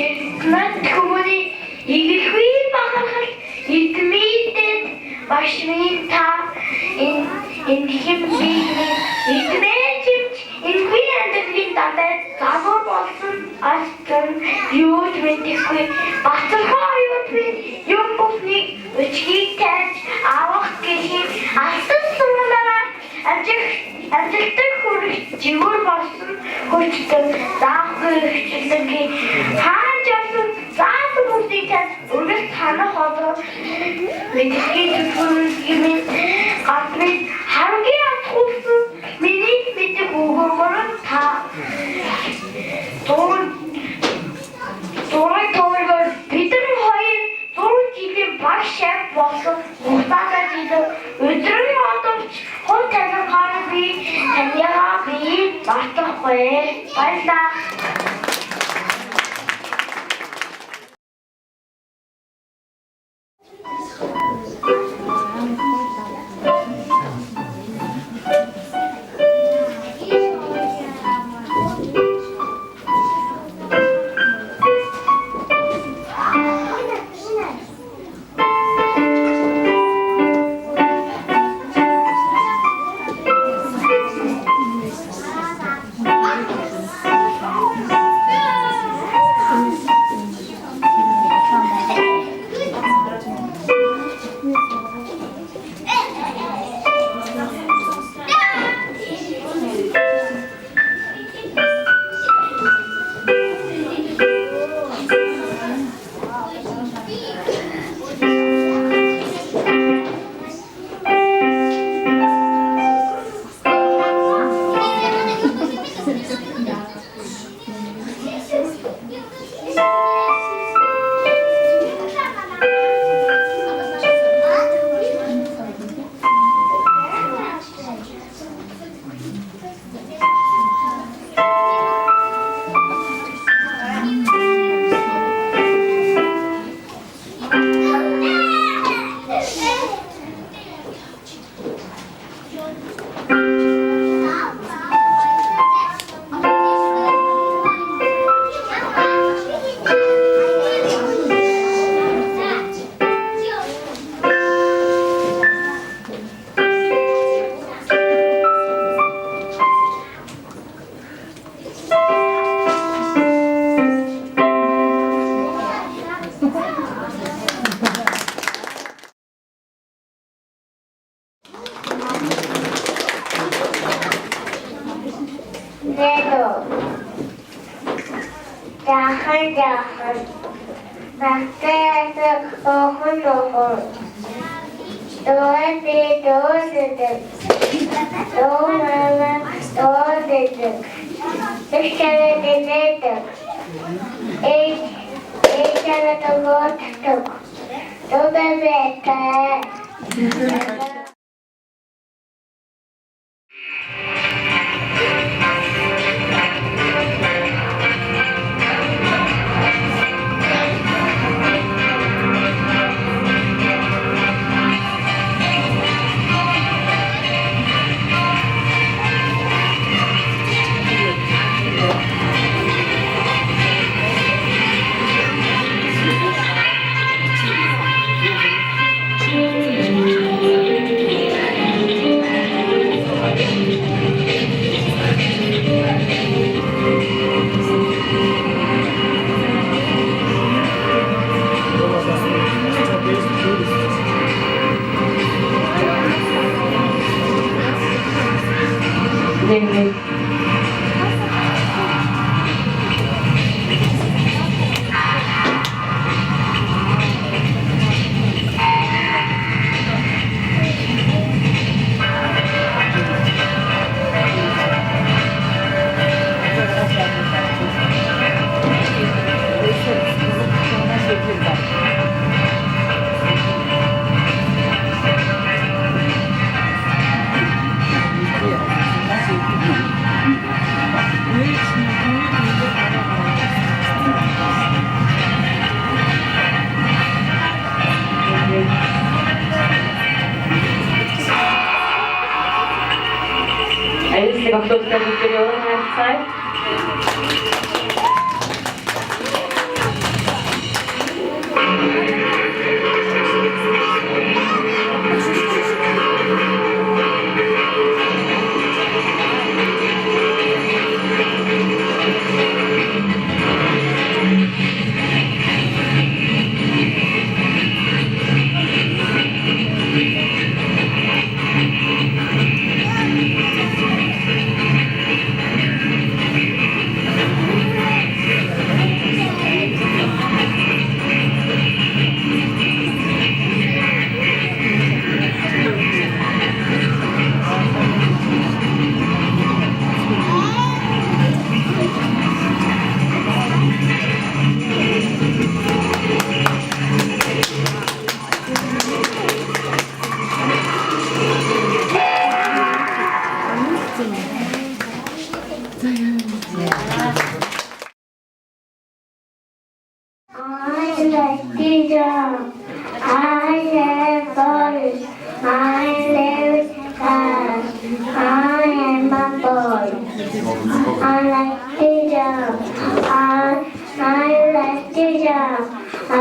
Эдгээр түүний игэлгүй бахархал эдмийтэд башмын та энэхэм биений эдмээжимч энэгүй амьдралын дандаа загвар болсон алтан юуд мэдэхгүй бацархаа юуд мэд юм бүхний өчгийг тааж авах гэхийн алтан сумнараа амжилттай хүрэх жигүүр болсон хүчтэй заахгүй хчлэнгийн хаан жавсан заасан бүсийг тань өргөс танах одоо мэдрэгийн зүтгэн гадны хамгийн атгуулсан миний мэдээ өгөөгөр та Тойгоор бидний хоёр 100 жилийн баг шав болсон хугацаатай жилийн өдрийн одовч хүн танихаар би таньяа би мартахгүй баярлалаа. Jahan Bakter ohun Doa dedek Doa mama Doa dedek Üç kere dededik İlk kere de tuttuk 또 뵙게. 네. Alice, applaus für die Jahreszeit. I like teacher. I have boys. I live fast. I am a boy. I like teacher. I like teacher. I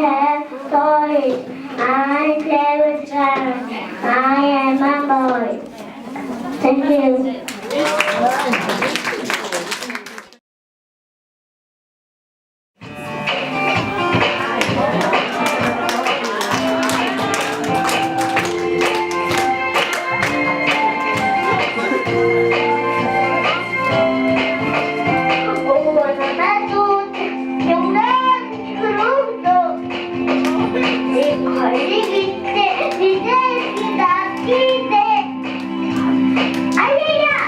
have boys. I live fast. I am a boy. Thank you. Alléluia!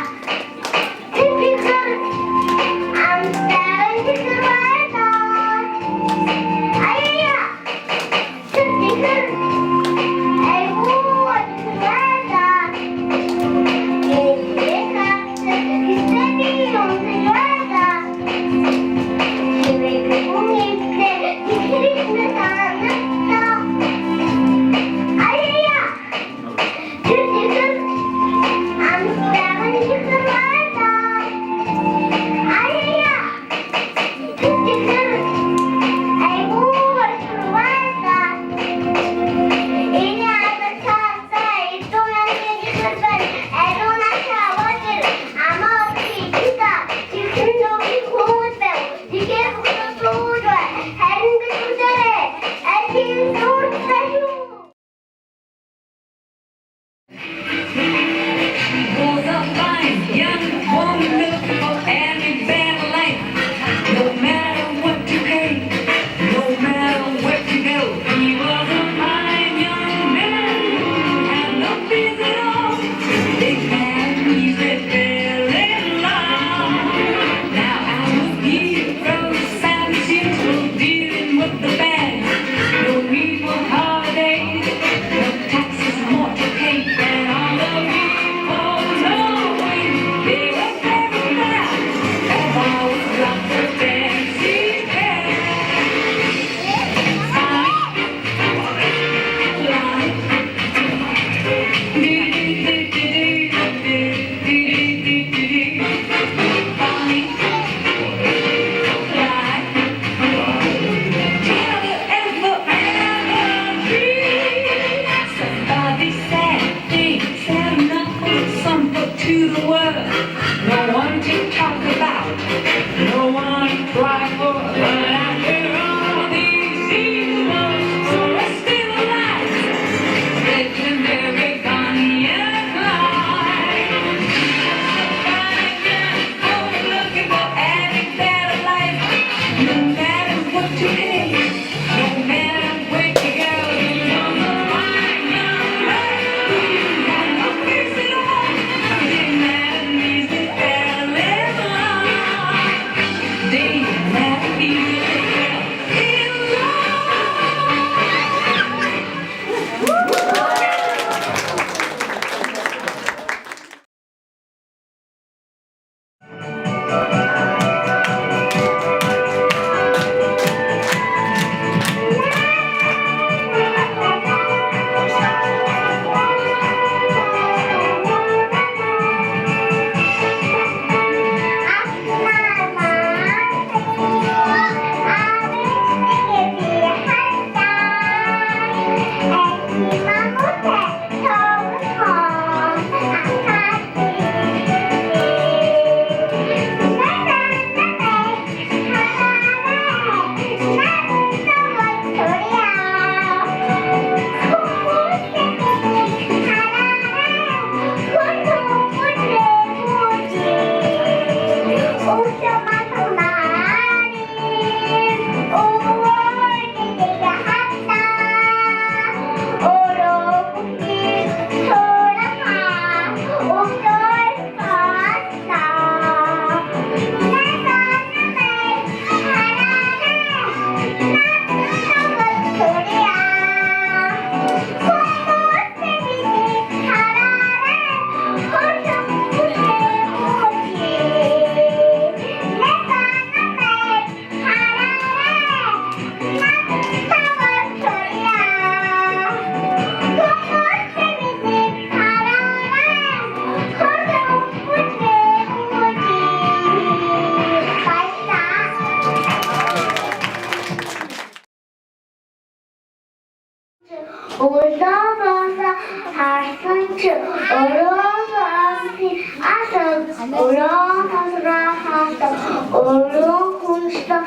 Oğlum konuşta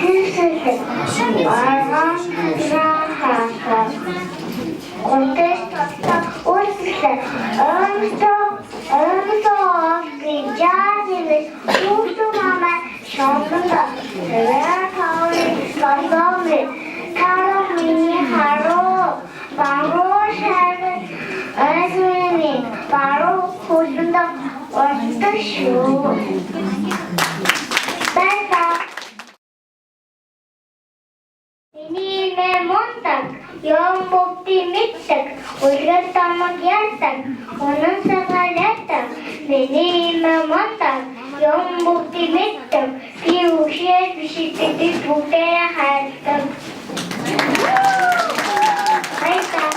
gülsesi. Arhan rahatsa. Kontestta olsise. Aramızda güzelimiz. Dursun ama şanında. Sever tavrı kazandı. Tarımını haro. Baro şerbi. Öğretmenimi. Baro kurdunda orta şu. Ini montak, yang bukti mitak, ulat tamak yatak, unang sakalatak. Ini montak, yang bukti mitak, kiusya bisipiti putera hatak. Baiklah.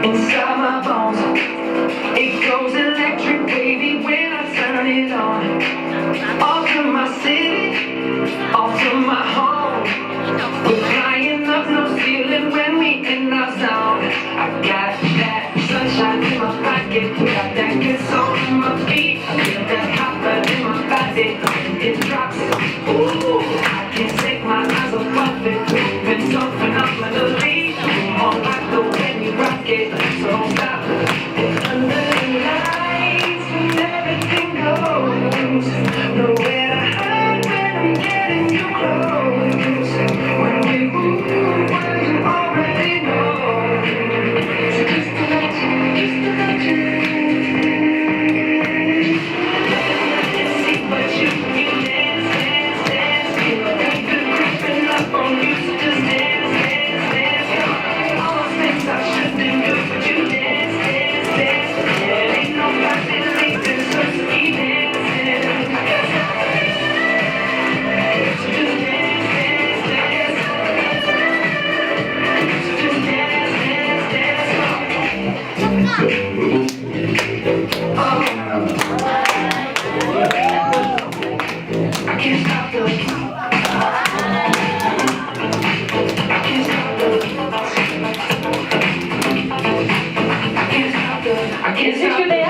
Inside my bones, it goes electric, baby, when I turn it on. Off to my city, off to my home. We're flying up, no ceiling when we in our zone. I got that sunshine in my pocket, got that good soul in my feet. I feel that hot blood in my body, it drops. Ooh, I can't take my eyes off of it, moving so phenomenally. More like the way you rock it, so don't stop. And under the lights, when everything goes, nowhere to hide when I'm getting you close. When we move, well, you already know. So just imagine, see what you dance, dance, dance. Feel the good creeping up on you, so just dance, dance, dance. All those things I shouldn't do, but you dance, dance, dance. Yeah, ain't nobody leaving, so keep dancing. So just dance, dance, dance. So just dance, dance, dance. Oh. I can't stop the I can't stop the I can't stop the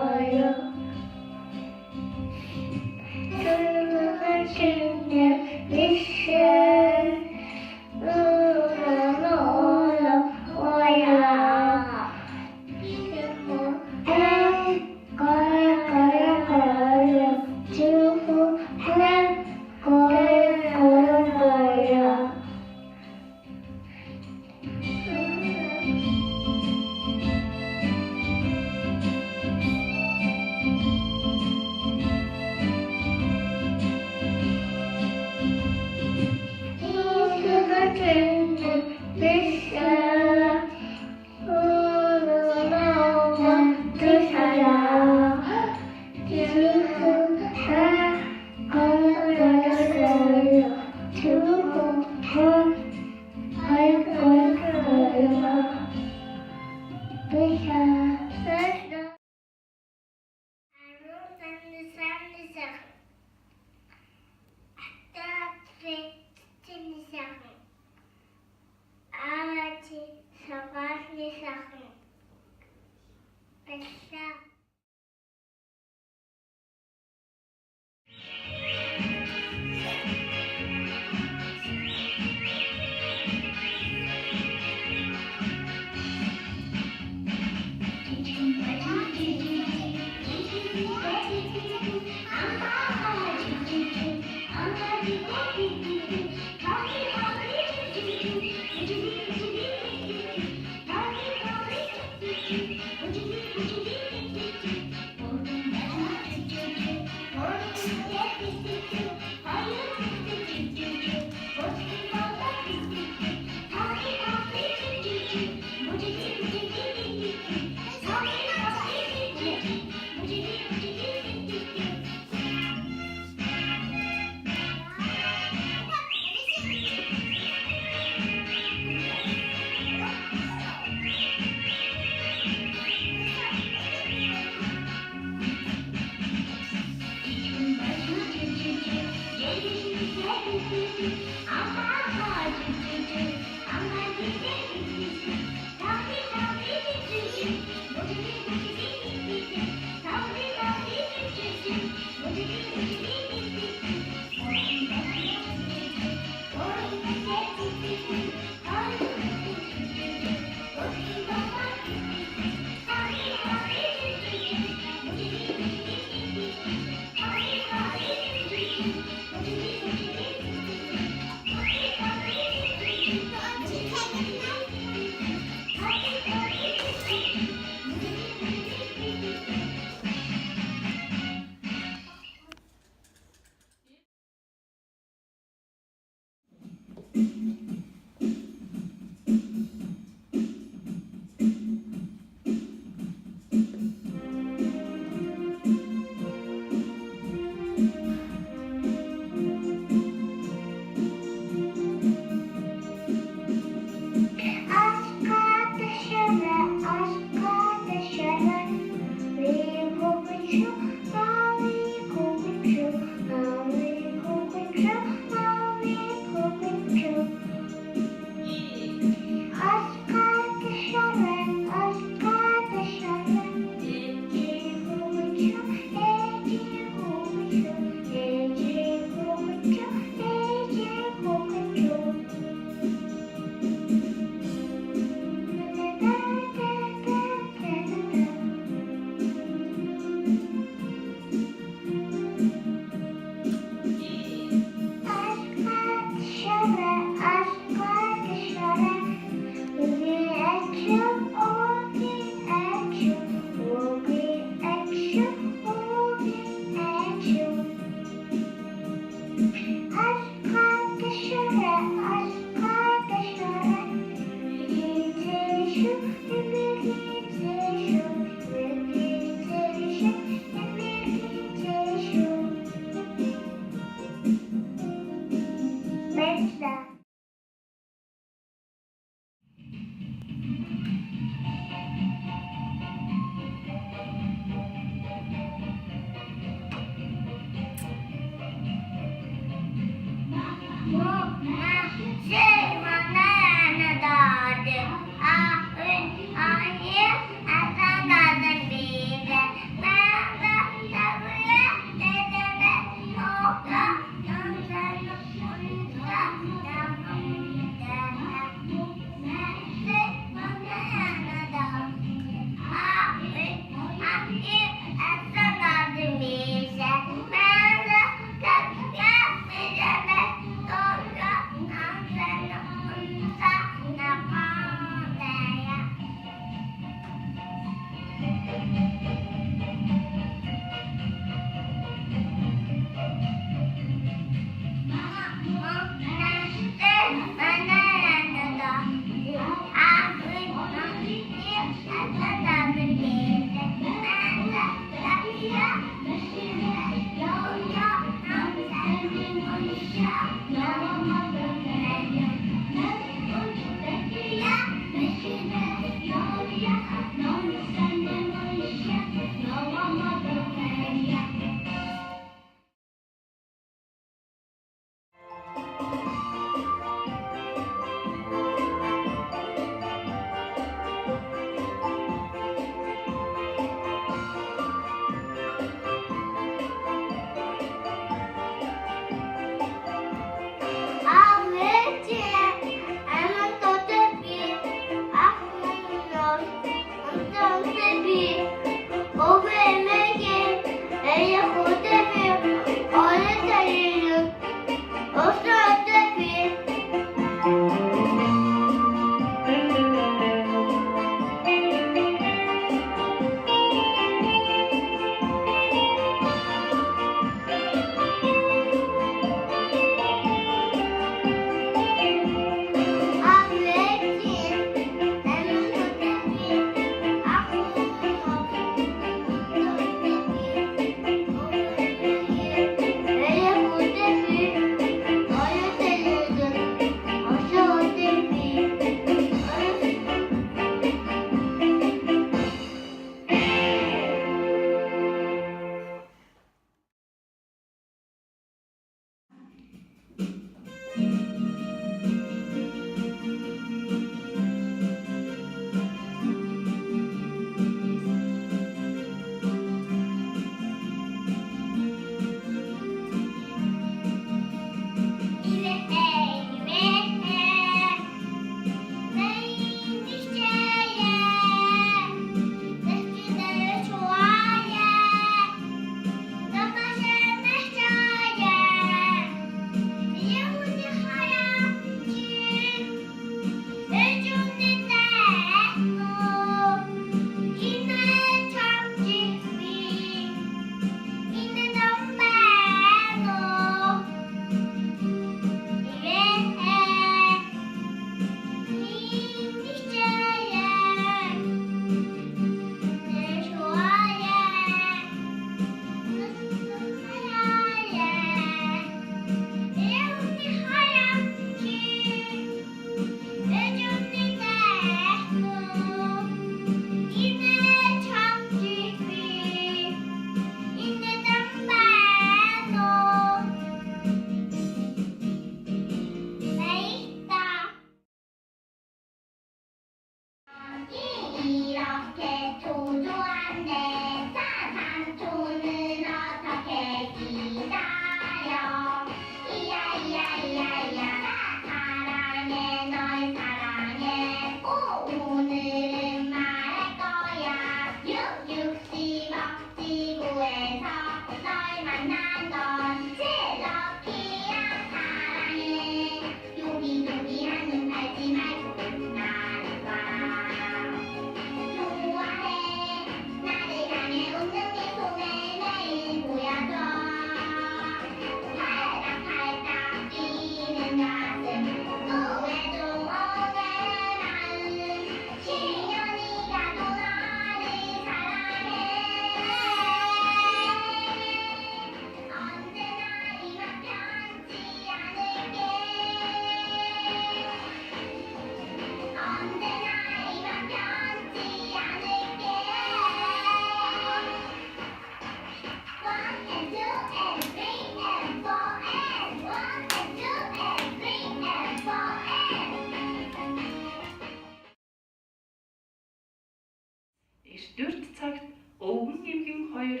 4 цагт өвгөн эмгэн хоёр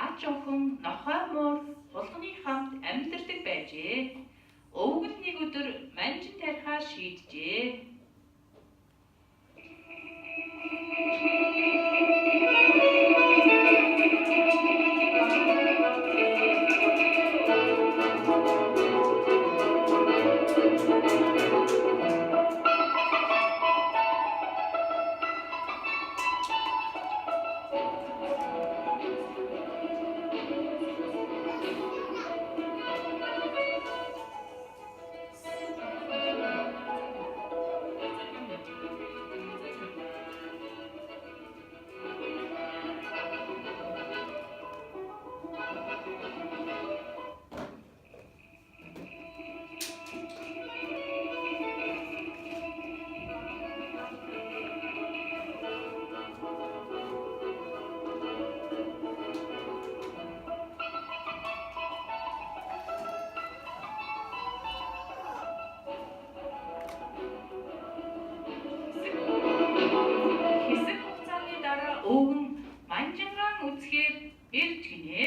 аж охин нохой муур хулганы хамт амьдардаг байжээ. Өвгөн нэг өдөр манжин тарихаар шийджээ. Хэсэг хугацааны дараа өвгөн манжингаан үзэхээр ирж гинэ.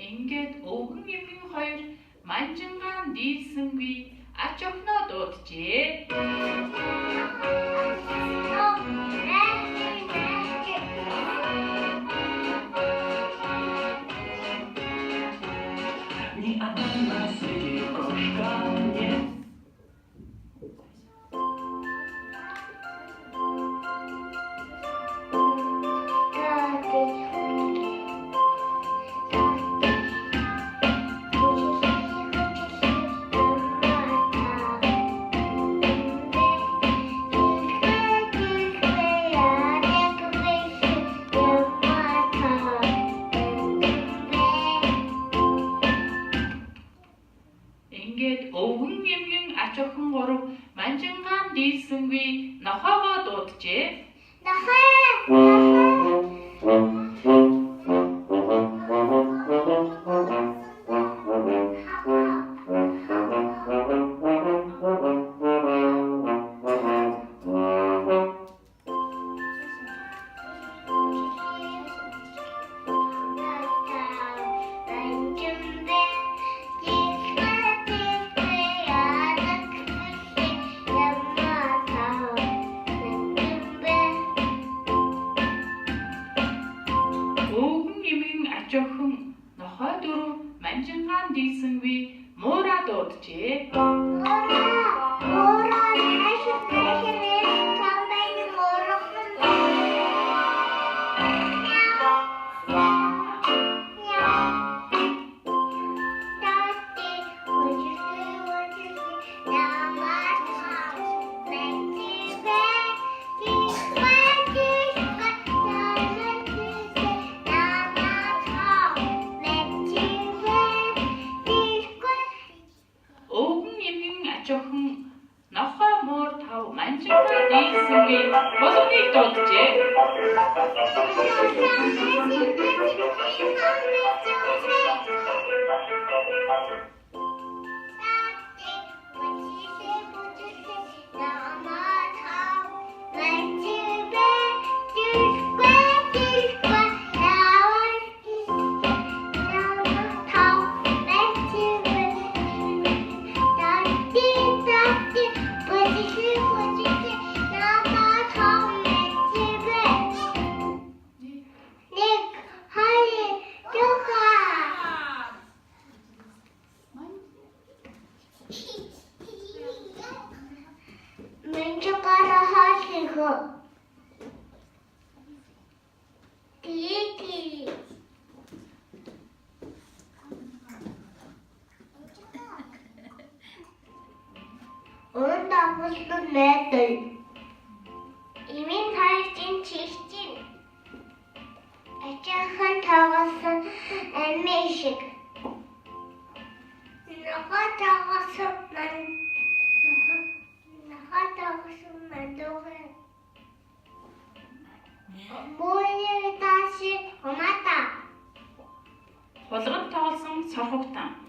Ингээд өвгөн эмгэн хоёр манжингаан дийлсэнгүй ач охиноо дууджээ. Ни одна на свете крошка нет. Ингээд өвгөн эмгэн ач охин гурав манжингаан дийлсэнгүй нохоогоо дууджээ. Өвгөн эмгэн ач охин нохой дөрөв манжингаан дийлсэнгүй муураа дууджээ. Өвгөн эмгэн ач охин нохой муур тав манжингаан дийлсэнгүй болгоныг дууджээ. Thank you. Өн дагуулсан найдаа. Имийн тайчин чихчин. Ачаахан таагаасан амин шиг. Нахатаагаасан мандуурэ. Мууяа тааши хомата. Хулганд тоглосон сорхогтан.